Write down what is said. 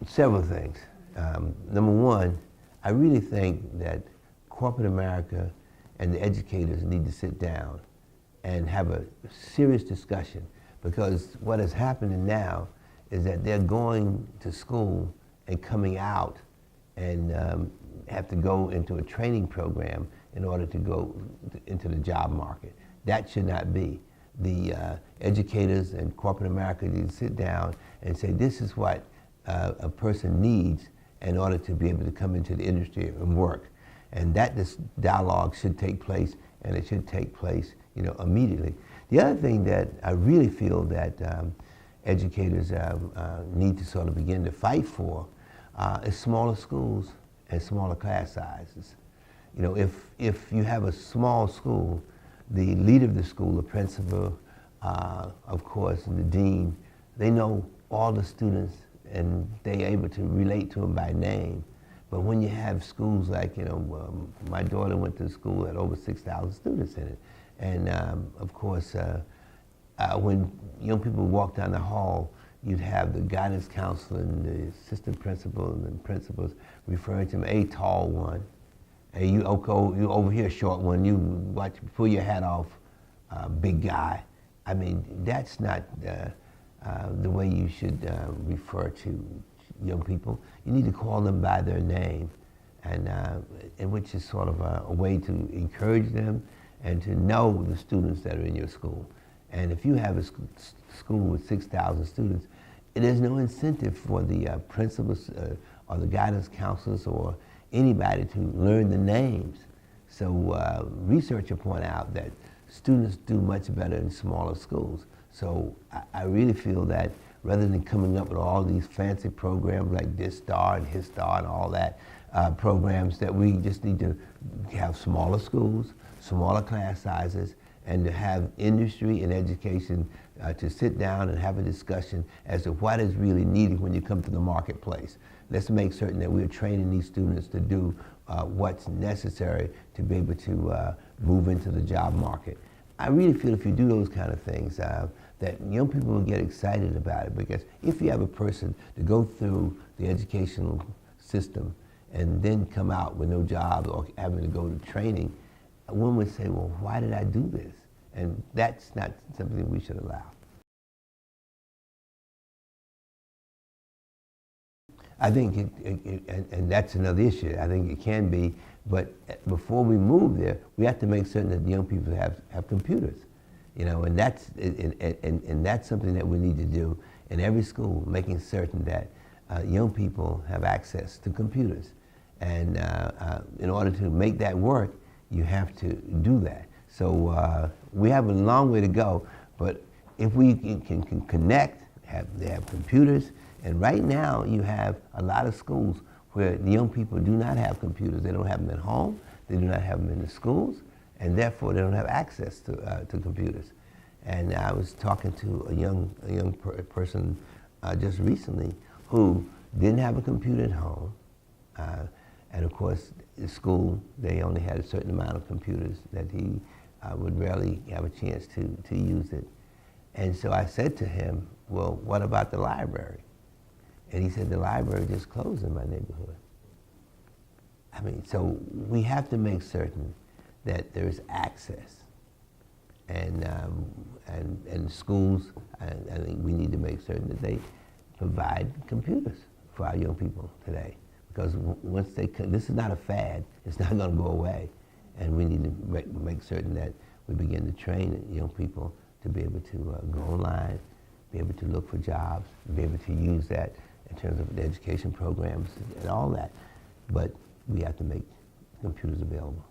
Several things. Number one, I really think that corporate America and the educators need to sit down and have a serious discussion, because what is happening now is that they're going to school and coming out and have to go into a training program in order to go into the job market. That should not be. The educators and corporate America need to sit down and say, this is what a person needs in order to be able to come into the industry and work. And that this dialogue should take place, and it should take place, immediately. The other thing that I really feel that educators need to sort of begin to fight for is smaller schools and smaller class sizes. If you have a small school, the leader of the school, the principal, of course, and the dean, they know all the students and they're able to relate to them by name. But when you have schools like, my daughter went to school that had over 6,000 students in it. And of course, when young people walk down the hall, you'd have the guidance counselor and the assistant principal and the principals referring to them, a tall one. Hey, you over here, short one, you watch, pull your hat off, big guy. I mean, that's not the way you should refer to young people. You need to call them by their name, and which is sort of a way to encourage them and to know the students that are in your school. And if you have a school with 6,000 students, there's no incentive for the principals or the guidance counselors or anybody to learn the names. So research will point out that students do much better in smaller schools. So I really feel that rather than coming up with all these fancy programs like this star and his star and all that programs, that we just need to have smaller schools, smaller class sizes, and to have industry and education to sit down and have a discussion as to what is really needed when you come to the marketplace. Let's make certain that we're training these students to do what's necessary to be able to move into the job market. I really feel if you do those kind of things, that young people will get excited about it, because if you have a person to go through the educational system and then come out with no job or having to go to training, one would say, well, why did I do this? And that's not something we should allow. I think, and that's another issue, I think it can be, but before we move there, we have to make certain that the young people have computers. And that's something that we need to do in every school, making certain that young people have access to computers. And in order to make that work, you have to do that. So we have a long way to go, but if we can connect, they have computers, and right now you have a lot of schools where the young people do not have computers. They don't have them at home, they do not have them in the schools, and therefore they don't have access to computers. And I was talking to a young person just recently who didn't have a computer at home, and of course, at school, they only had a certain amount of computers that he would rarely have a chance to use it. And so I said to him, well, what about the library? And he said, the library just closed in my neighborhood. I mean, so we have to make certain that there's access. And schools, I think we need to make certain that they provide computers for our young people today. Because once this is not a fad, it's not going to go away. And we need to make certain that we begin to train young people to be able to go online, be able to look for jobs, be able to use that in terms of the education programs and all that. But we have to make computers available.